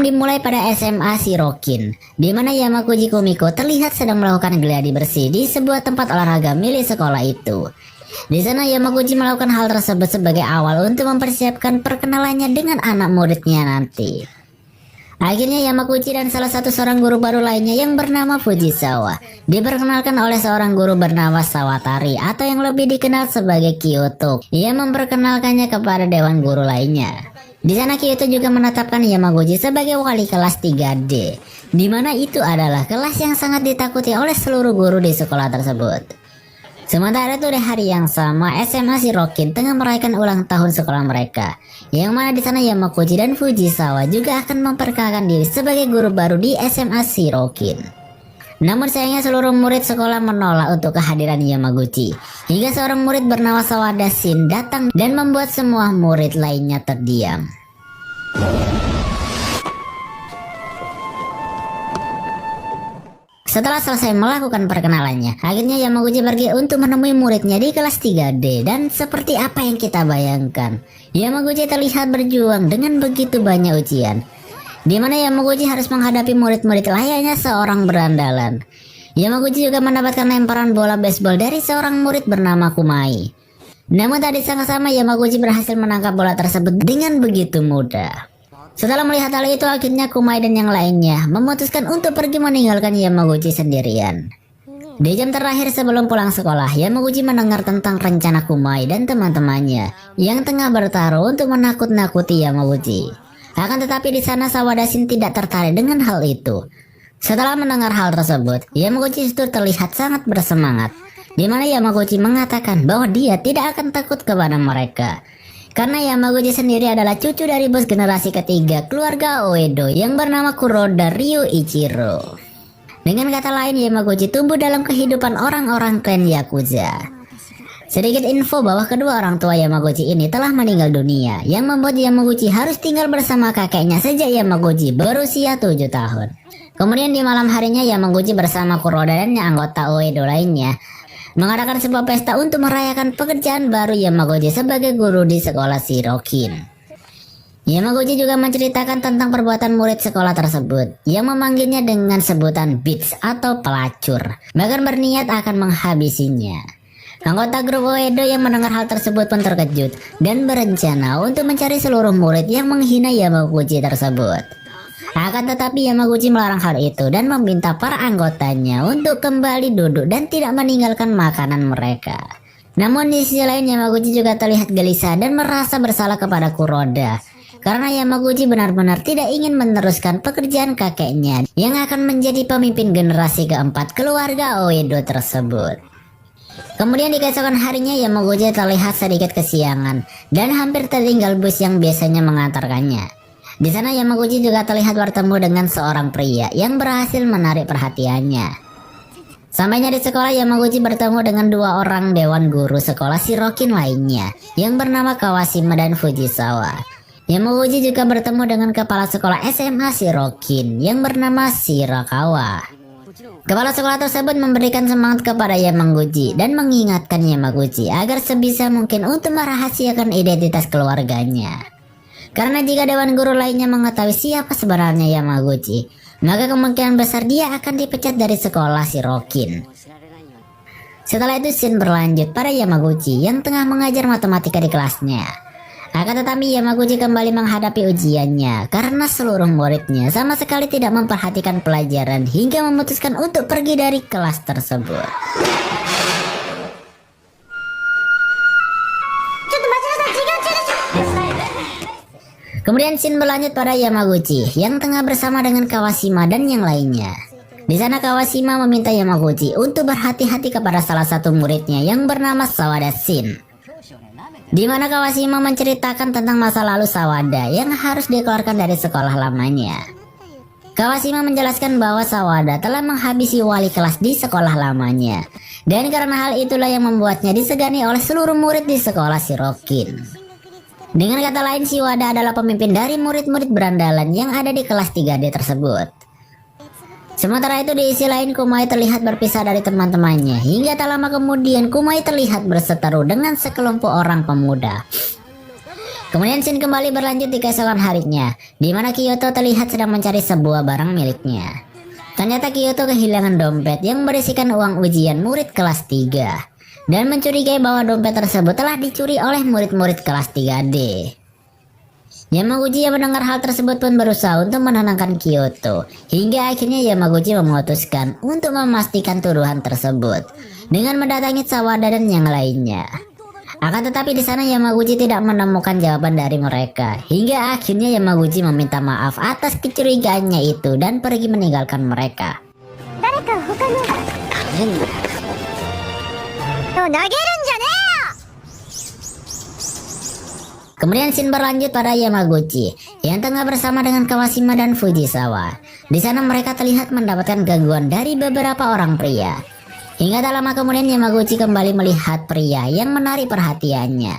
dimulai pada SMA Shirokin, di mana Yamaguchi Kumiko terlihat sedang melakukan gladi bersih di sebuah tempat olahraga milik sekolah itu. Di sana Yamaguchi melakukan hal tersebut sebagai awal untuk mempersiapkan perkenalannya dengan anak muridnya nanti. Akhirnya Yamaguchi dan salah satu seorang guru baru lainnya yang bernama Fujisawa diperkenalkan oleh seorang guru bernama Sawatari atau yang lebih dikenal sebagai Kyoto. Ia memperkenalkannya kepada dewan guru lainnya. Di sana Kyoto juga menetapkan Yamaguchi sebagai wali kelas 3D, di mana itu adalah kelas yang sangat ditakuti oleh seluruh guru di sekolah tersebut. Sementara itu di hari yang sama, SMA Shirokin tengah merayakan ulang tahun sekolah mereka, yang mana di sana Yamaguchi dan Fujisawa juga akan memperkenalkan diri sebagai guru baru di SMA Shirokin. Namun sayangnya seluruh murid sekolah menolak untuk kehadiran Yamaguchi, hingga seorang murid bernama Sawada Shin datang dan membuat semua murid lainnya terdiam. Setelah selesai melakukan perkenalannya, akhirnya Yamaguchi pergi untuk menemui muridnya di kelas 3D, dan seperti apa yang kita bayangkan, Yamaguchi terlihat berjuang dengan begitu banyak ujian, di mana Yamaguchi harus menghadapi murid-murid layaknya seorang berandalan. Yamaguchi juga mendapatkan lemparan bola baseball dari seorang murid bernama Kumai. Namun tak disangka-sama Yamaguchi berhasil menangkap bola tersebut dengan begitu mudah. Setelah melihat hal itu, akhirnya Kumai dan yang lainnya memutuskan untuk pergi meninggalkan Yamaguchi sendirian. Di jam terakhir sebelum pulang sekolah, Yamaguchi mendengar tentang rencana Kumai dan teman-temannya yang tengah bertaruh untuk menakut-nakuti Yamaguchi. Akan tetapi di sana Sawada Shin tidak tertarik dengan hal itu. Setelah mendengar hal tersebut, Yamaguchi itu terlihat sangat bersemangat, di mana Yamaguchi mengatakan bahwa dia tidak akan takut kepada mereka. Karena Yamaguchi sendiri adalah cucu dari bos generasi ketiga keluarga Oedo yang bernama Kuroda Ryuichiro. Dengan kata lain, Yamaguchi tumbuh dalam kehidupan orang-orang klan Yakuza. Sedikit info bahwa kedua orang tua Yamaguchi ini telah meninggal dunia, yang membuat Yamaguchi harus tinggal bersama kakeknya sejak Yamaguchi berusia 7 tahun. Kemudian di malam harinya Yamaguchi bersama Kuroda dan anggota Oedo lainnya mengadakan sebuah pesta untuk merayakan pekerjaan baru Yamaguchi sebagai guru di sekolah Shirokin. Yamaguchi juga menceritakan tentang perbuatan murid sekolah tersebut yang memanggilnya dengan sebutan bitch atau pelacur, bahkan berniat akan menghabisinya. Anggota grup Oedo yang mendengar hal tersebut pun terkejut dan berencana untuk mencari seluruh murid yang menghina Yamaguchi tersebut. Akan tetapi Yamaguchi melarang hal itu dan meminta para anggotanya untuk kembali duduk dan tidak meninggalkan makanan mereka. Namun di sisi lain Yamaguchi juga terlihat gelisah dan merasa bersalah kepada Kuroda, karena Yamaguchi benar-benar tidak ingin meneruskan pekerjaan kakeknya yang akan menjadi pemimpin generasi keempat keluarga Oedo tersebut. Kemudian di keesokan harinya Yamaguchi terlihat sedikit kesiangan dan hampir tertinggal bus yang biasanya mengantarkannya. Di sana Yamaguchi juga terlihat bertemu dengan seorang pria yang berhasil menarik perhatiannya. Sampainya di sekolah, Yamaguchi bertemu dengan dua orang dewan guru sekolah Shirokin lainnya yang bernama Kawashima dan Fujisawa. Yamaguchi juga bertemu dengan kepala sekolah SMA Shirokin yang bernama Shirakawa. Kepala sekolah tersebut memberikan semangat kepada Yamaguchi dan mengingatkan Yamaguchi agar sebisa mungkin untuk merahasiakan identitas keluarganya. Karena jika dewan guru lainnya mengetahui siapa sebenarnya Yamaguchi, maka kemungkinan besar dia akan dipecat dari sekolah Shirokin. Setelah itu scene berlanjut pada Yamaguchi yang tengah mengajar matematika di kelasnya. Akan tetapi Yamaguchi kembali menghadapi ujiannya karena seluruh muridnya sama sekali tidak memperhatikan pelajaran hingga memutuskan untuk pergi dari kelas tersebut. Kemudian scene berlanjut pada Yamaguchi yang tengah bersama dengan Kawashima dan yang lainnya. Di sana Kawashima meminta Yamaguchi untuk berhati-hati kepada salah satu muridnya yang bernama Sawada Shin. Di mana Kawashima menceritakan tentang masa lalu Sawada yang harus dikeluarkan dari sekolah lamanya. Kawashima menjelaskan bahwa Sawada telah menghabisi wali kelas di sekolah lamanya, dan karena hal itulah yang membuatnya disegani oleh seluruh murid di sekolah Shirokin. Dengan kata lain, Shiwada adalah pemimpin dari murid-murid berandalan yang ada di kelas 3D tersebut. Sementara itu di sisi lain, Kumai terlihat berpisah dari teman-temannya, hingga tak lama kemudian Kumai terlihat berseteru dengan sekelompok orang pemuda. Kemudian scene kembali berlanjut di keesokan harinya, di mana Kyoto terlihat sedang mencari sebuah barang miliknya. Ternyata Kyoto kehilangan dompet yang berisikan uang ujian murid kelas 3 dan mencurigai bahwa dompet tersebut telah dicuri oleh murid-murid kelas 3D. Yamaguchi yang mendengar hal tersebut pun berusaha untuk menenangkan Kyoto, hingga akhirnya Yamaguchi memutuskan untuk memastikan tuduhan tersebut dengan mendatangi Sawada dan yang lainnya. Akan tetapi di sana Yamaguchi tidak menemukan jawaban dari mereka, hingga akhirnya Yamaguchi meminta maaf atas kecurigaannya itu dan pergi meninggalkan mereka. Kemudian scene berlanjut pada Yamaguchi yang tengah bersama dengan Kawashima dan Fujisawa. Di sana mereka terlihat mendapatkan gangguan dari beberapa orang pria. Hingga tak lama kemudian Yamaguchi kembali melihat pria yang menarik perhatiannya.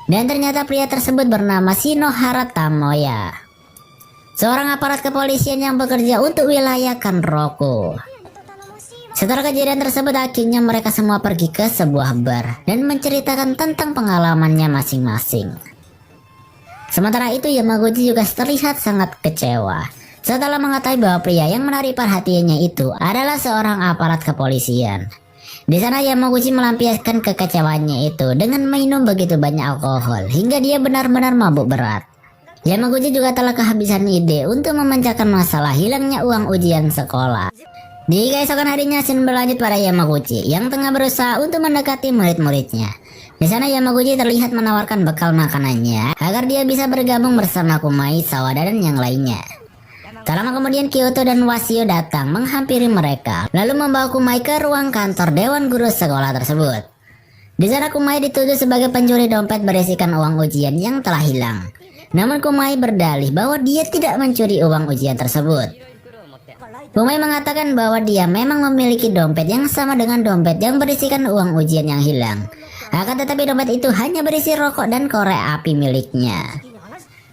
Dan ternyata pria tersebut bernama Shinohara Tamoya, seorang aparat kepolisian yang bekerja untuk wilayah Kanroku. Setelah kejadian tersebut akhirnya mereka semua pergi ke sebuah bar dan menceritakan tentang pengalamannya masing-masing. Sementara itu Yamaguchi juga terlihat sangat kecewa setelah mengetahui bahwa pria yang menarik perhatiannya itu adalah seorang aparat kepolisian. Di sana Yamaguchi melampiaskan kekecewaannya itu dengan minum begitu banyak alkohol hingga dia benar-benar mabuk berat. Yamaguchi juga telah kehabisan ide untuk memecahkan masalah hilangnya uang ujian sekolah. Di keesokan harinya scene berlanjut pada Yamaguchi yang tengah berusaha untuk mendekati murid-muridnya. Di sana Yamaguchi terlihat menawarkan bekal makanannya agar dia bisa bergabung bersama Kumai, Sawada dan yang lainnya. Tak lama kemudian Kyoto dan Wasio datang menghampiri mereka, lalu membawa Kumai ke ruang kantor Dewan Guru sekolah tersebut. Di sana Kumai dituduh sebagai pencuri dompet berisikan uang ujian yang telah hilang. Namun Kumai berdalih bahwa dia tidak mencuri uang ujian tersebut. Kumai mengatakan bahwa dia memang memiliki dompet yang sama dengan dompet yang berisikan uang ujian yang hilang. Akan tetapi dompet itu hanya berisi rokok dan korek api miliknya.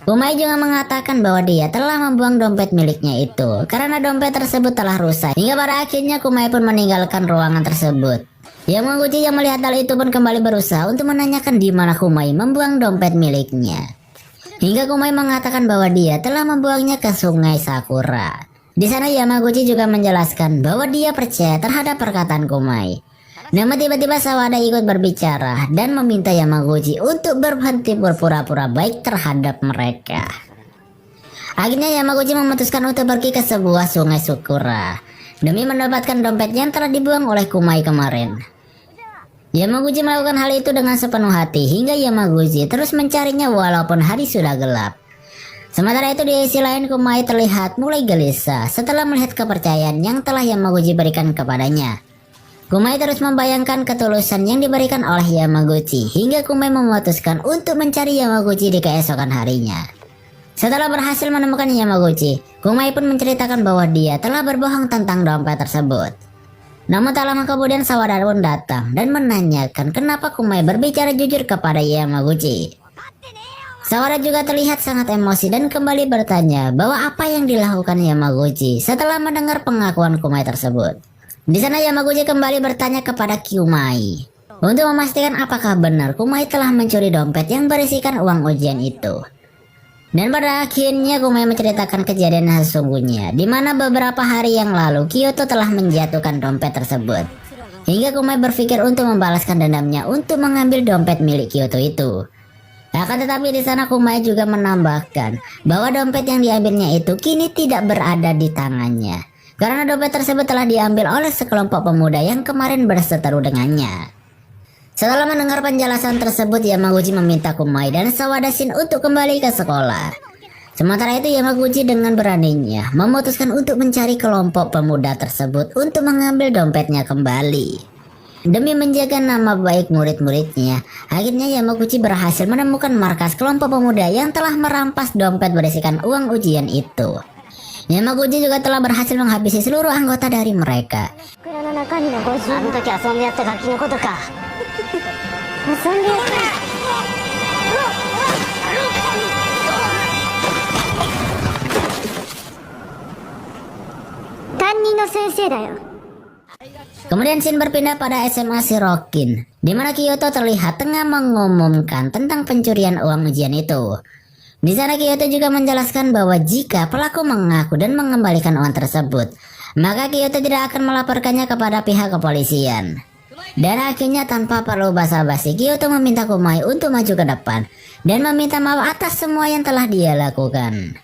Kumai juga mengatakan bahwa dia telah membuang dompet miliknya itu karena dompet tersebut telah rusak. Hingga pada akhirnya Kumai pun meninggalkan ruangan tersebut. Yamaguchi yang melihat hal itu pun kembali berusaha untuk menanyakan di mana Kumai membuang dompet miliknya. Hingga Kumai mengatakan bahwa dia telah membuangnya ke Sungai Sakura. Di sana Yamaguchi juga menjelaskan bahwa dia percaya terhadap perkataan Kumai. Namun tiba-tiba Sawada ikut berbicara dan meminta Yamaguchi untuk berhenti berpura-pura baik terhadap mereka. Akhirnya Yamaguchi memutuskan untuk pergi ke sebuah sungai Sakura demi mendapatkan dompet yang telah dibuang oleh Kumai kemarin. Yamaguchi melakukan hal itu dengan sepenuh hati hingga Yamaguchi terus mencarinya walaupun hari sudah gelap. Sementara itu di sisi lain Kumai terlihat mulai gelisah setelah melihat kepercayaan yang telah Yamaguchi berikan kepadanya. Kumai terus membayangkan ketulusan yang diberikan oleh Yamaguchi hingga Kumai memutuskan untuk mencari Yamaguchi di keesokan harinya. Setelah berhasil menemukan Yamaguchi, Kumai pun menceritakan bahwa dia telah berbohong tentang dompet tersebut. Namun tak lama kemudian Sawada pun datang dan menanyakan kenapa Kumai berbicara jujur kepada Yamaguchi. Sawada juga terlihat sangat emosi dan kembali bertanya bahwa apa yang dilakukan Yamaguchi setelah mendengar pengakuan Kumai tersebut. Di sana Yamaguchi kembali bertanya kepada Kumai untuk memastikan apakah benar Kumai telah mencuri dompet yang berisikan uang ujian itu. Dan pada akhirnya Kumai menceritakan kejadian sesungguhnya, di mana beberapa hari yang lalu Kyoto telah menjatuhkan dompet tersebut. Hingga Kumai berpikir untuk membalaskan dendamnya untuk mengambil dompet milik Kyoto itu. Akan tetapi di sana Kumai juga menambahkan bahwa dompet yang diambilnya itu kini tidak berada di tangannya, karena dompet tersebut telah diambil oleh sekelompok pemuda yang kemarin berseteru dengannya. Setelah mendengar penjelasan tersebut, Yamaguchi meminta Kumai dan Sawada Shin untuk kembali ke sekolah. Sementara itu Yamaguchi dengan beraninya memutuskan untuk mencari kelompok pemuda tersebut untuk mengambil dompetnya kembali. Demi menjaga nama baik murid-muridnya, akhirnya Yamaguchi berhasil menemukan markas kelompok pemuda yang telah merampas dompet berisikan uang ujian itu. Yamaguchi juga telah berhasil menghabisi seluruh anggota dari mereka. Kemudian scene berpindah pada SMA Shirokin, di mana Kyoto terlihat tengah mengumumkan tentang pencurian uang ujian itu. Di sana Kyoto juga menjelaskan bahwa jika pelaku mengaku dan mengembalikan uang tersebut, maka Kyoto tidak akan melaporkannya kepada pihak kepolisian. Dan akhirnya tanpa perlu basa-basi, Kyoto meminta Kumai untuk maju ke depan dan meminta maaf atas semua yang telah dia lakukan.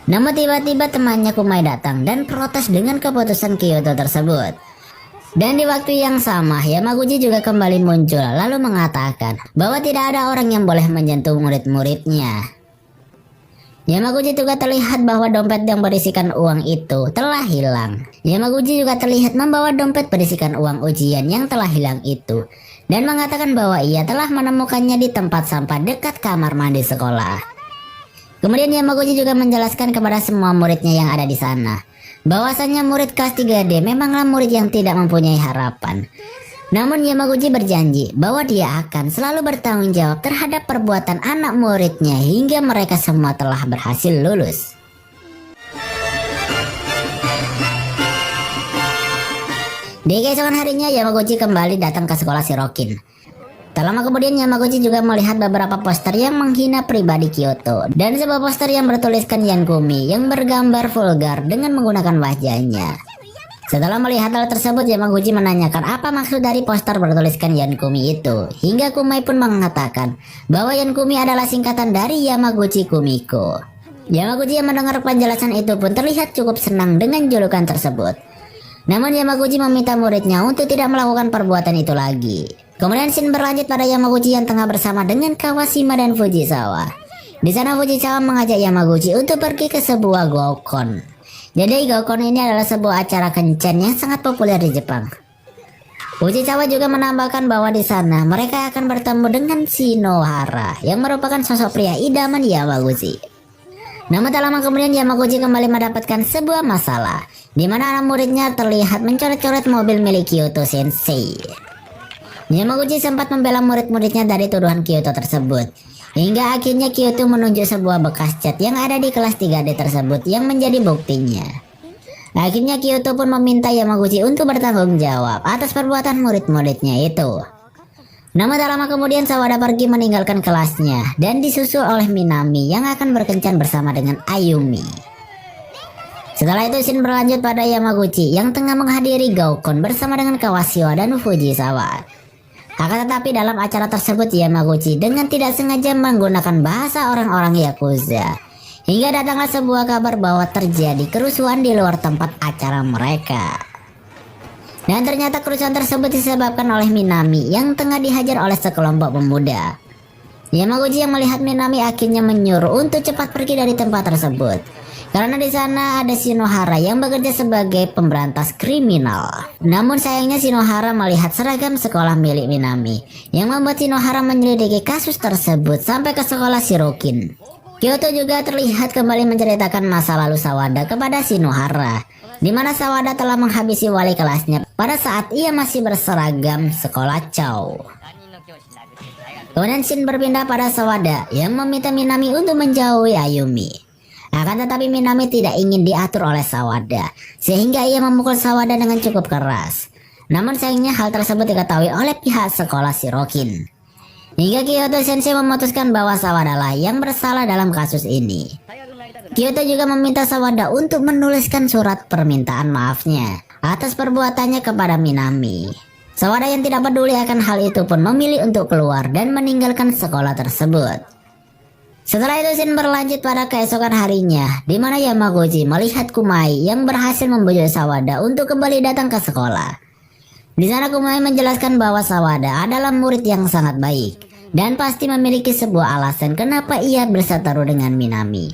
Namun tiba-tiba temannya Kumai datang dan protes dengan keputusan Kyoto tersebut. Dan di waktu yang sama, Yamaguchi juga kembali muncul lalu mengatakan bahwa tidak ada orang yang boleh menyentuh murid-muridnya. Yamaguchi juga terlihat bahwa dompet yang berisikan uang itu telah hilang. Yamaguchi juga terlihat membawa dompet berisikan uang ujian yang telah hilang itu dan mengatakan bahwa ia telah menemukannya di tempat sampah dekat kamar mandi sekolah. Kemudian Yamaguchi juga menjelaskan kepada semua muridnya yang ada di sana bahwasanya murid kelas 3D memanglah murid yang tidak mempunyai harapan. Namun Yamaguchi berjanji bahwa dia akan selalu bertanggung jawab terhadap perbuatan anak muridnya hingga mereka semua telah berhasil lulus. Di keesokan harinya Yamaguchi kembali datang ke sekolah Shirokin. Tak lama kemudian Yamaguchi juga melihat beberapa poster yang menghina pribadi Kyoto dan sebuah poster yang bertuliskan Yankumi yang bergambar vulgar dengan menggunakan wajahnya. Setelah melihat hal tersebut, Yamaguchi menanyakan apa maksud dari poster bertuliskan Yankumi itu. Hingga Kumai pun mengatakan bahwa Yankumi adalah singkatan dari Yamaguchi Kumiko. Yamaguchi yang mendengar penjelasan itu pun terlihat cukup senang dengan julukan tersebut. Namun Yamaguchi meminta muridnya untuk tidak melakukan perbuatan itu lagi. Kemudian scene berlanjut pada Yamaguchi yang tengah bersama dengan Kawashima dan Fujisawa. Di sana Fujisawa mengajak Yamaguchi untuk pergi ke sebuah gokon. Jadi gokon ini adalah sebuah acara kencan yang sangat populer di Jepang. Fujisawa juga menambahkan bahwa di sana mereka akan bertemu dengan Shinohara yang merupakan sosok pria idaman Yamaguchi. Namun tak lama kemudian Yamaguchi kembali mendapatkan sebuah masalah, di mana anak muridnya terlihat mencoret-coret mobil milik Kyoto Sensei. Yamaguchi sempat membela murid-muridnya dari tuduhan Kyoto tersebut. Hingga akhirnya Kyoto menunjuk sebuah bekas cat yang ada di kelas 3D tersebut yang menjadi buktinya. Akhirnya Kyoto pun meminta Yamaguchi untuk bertanggung jawab atas perbuatan murid-muridnya itu. Namun tak lama kemudian Sawada pergi meninggalkan kelasnya dan disusul oleh Minami yang akan berkencan bersama dengan Ayumi. Setelah itu scene berlanjut pada Yamaguchi yang tengah menghadiri Gokon bersama dengan Kawashima dan Fujisawa. Akan tetapi dalam acara tersebut Yamaguchi dengan tidak sengaja menggunakan bahasa orang-orang Yakuza. Hingga datanglah sebuah kabar bahwa terjadi kerusuhan di luar tempat acara mereka. Dan ternyata kerusuhan tersebut disebabkan oleh Minami yang tengah dihajar oleh sekelompok pemuda. Yamaguchi yang melihat Minami akhirnya menyuruh untuk cepat pergi dari tempat tersebut. Karena di sana ada Shinohara yang bekerja sebagai pemberantas kriminal. Namun sayangnya Shinohara melihat seragam sekolah milik Minami yang membuat Shinohara menyelidiki kasus tersebut sampai ke sekolah Shirokin. Kyoto juga terlihat kembali menceritakan masa lalu Sawada kepada Shinohara, di mana Sawada telah menghabisi wali kelasnya pada saat ia masih berseragam sekolah Chow. Kemudian scene berpindah pada Sawada yang meminta Minami untuk menjauhi Ayumi. Akan tetapi Minami tidak ingin diatur oleh Sawada, sehingga ia memukul Sawada dengan cukup keras. Namun sayangnya hal tersebut diketahui oleh pihak sekolah Shirokin. Hingga Kyoto Sensei memutuskan bahwa Sawada lah yang bersalah dalam kasus ini. Kyoto juga meminta Sawada untuk menuliskan surat permintaan maafnya atas perbuatannya kepada Minami. Sawada yang tidak peduli akan hal itu pun memilih untuk keluar dan meninggalkan sekolah tersebut. Setelah itu scene berlanjut pada keesokan harinya, di mana Yamaguchi melihat Kumai yang berhasil membujuk Sawada untuk kembali datang ke sekolah. Di sana Kumai menjelaskan bahwa Sawada adalah murid yang sangat baik dan pasti memiliki sebuah alasan kenapa ia berseteru dengan Minami.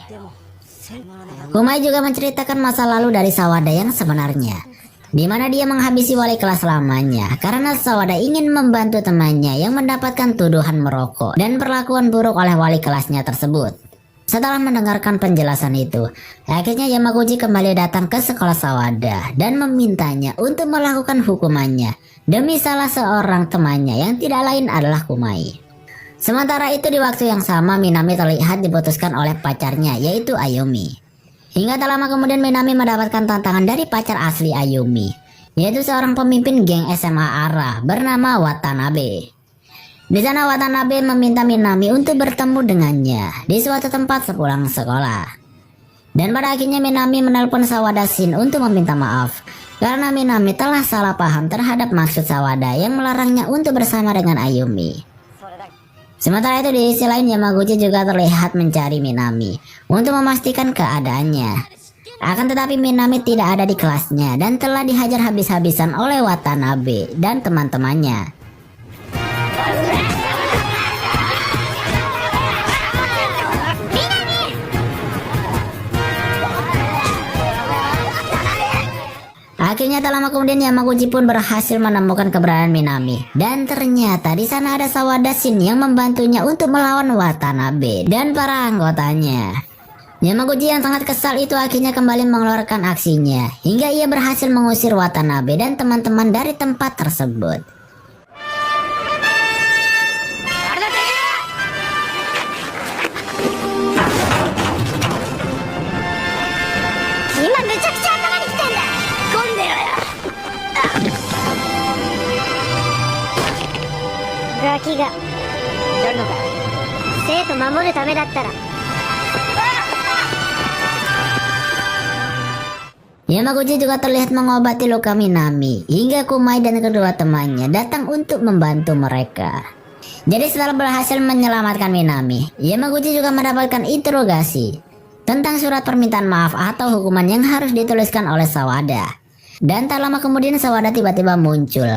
Kumai juga menceritakan masa lalu dari Sawada yang sebenarnya, di mana dia menghabisi wali kelas lamanya karena Sawada ingin membantu temannya yang mendapatkan tuduhan merokok dan perlakuan buruk oleh wali kelasnya tersebut. Setelah mendengarkan penjelasan itu, akhirnya Yamaguchi kembali datang ke sekolah Sawada dan memintanya untuk melakukan hukumannya demi salah seorang temannya yang tidak lain adalah Kumai. Sementara itu di waktu yang sama Minami terlihat diputuskan oleh pacarnya yaitu Ayumi. Hingga tak lama kemudian Minami mendapatkan tantangan dari pacar asli Ayumi, yaitu seorang pemimpin geng SMA Ara bernama Watanabe. Di sana Watanabe meminta Minami untuk bertemu dengannya di suatu tempat sepulang sekolah. Dan pada akhirnya Minami menelpon Sawada Shin untuk meminta maaf karena Minami telah salah paham terhadap maksud Sawada yang melarangnya untuk bersama dengan Ayumi. Sementara itu di sisi lain Yamaguchi juga terlihat mencari Minami untuk memastikan keadaannya. Akan tetapi Minami tidak ada di kelasnya dan telah dihajar habis-habisan oleh Watanabe dan teman-temannya. Akhirnya tak lama kemudian Yamaguchi pun berhasil menemukan keberadaan Minami. Dan ternyata di sana ada Sawada Shin yang membantunya untuk melawan Watanabe dan para anggotanya. Yamaguchi yang sangat kesal itu akhirnya kembali mengeluarkan aksinya hingga ia berhasil mengusir Watanabe dan teman-teman dari tempat tersebut. Yamaguchi juga terlihat mengobati luka Minami hingga Kumai dan kedua temannya datang untuk membantu mereka. Jadi setelah berhasil menyelamatkan Minami, Yamaguchi juga mendapatkan interogasi tentang surat permintaan maaf atau hukuman yang harus dituliskan oleh Sawada. Dan tak lama kemudian Sawada tiba-tiba muncul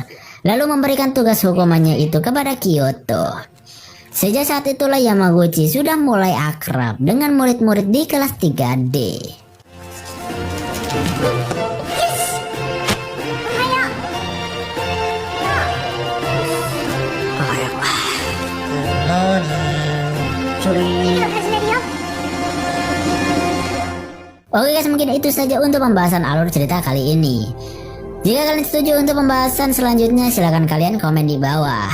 lalu memberikan tugas hukumannya itu kepada Kyoto. Sejak saat itulah Yamaguchi sudah mulai akrab dengan murid-murid di kelas 3D. Oke guys, mungkin itu saja untuk pembahasan alur cerita kali ini. Jika kalian setuju untuk pembahasan selanjutnya, silahkan kalian komen di bawah.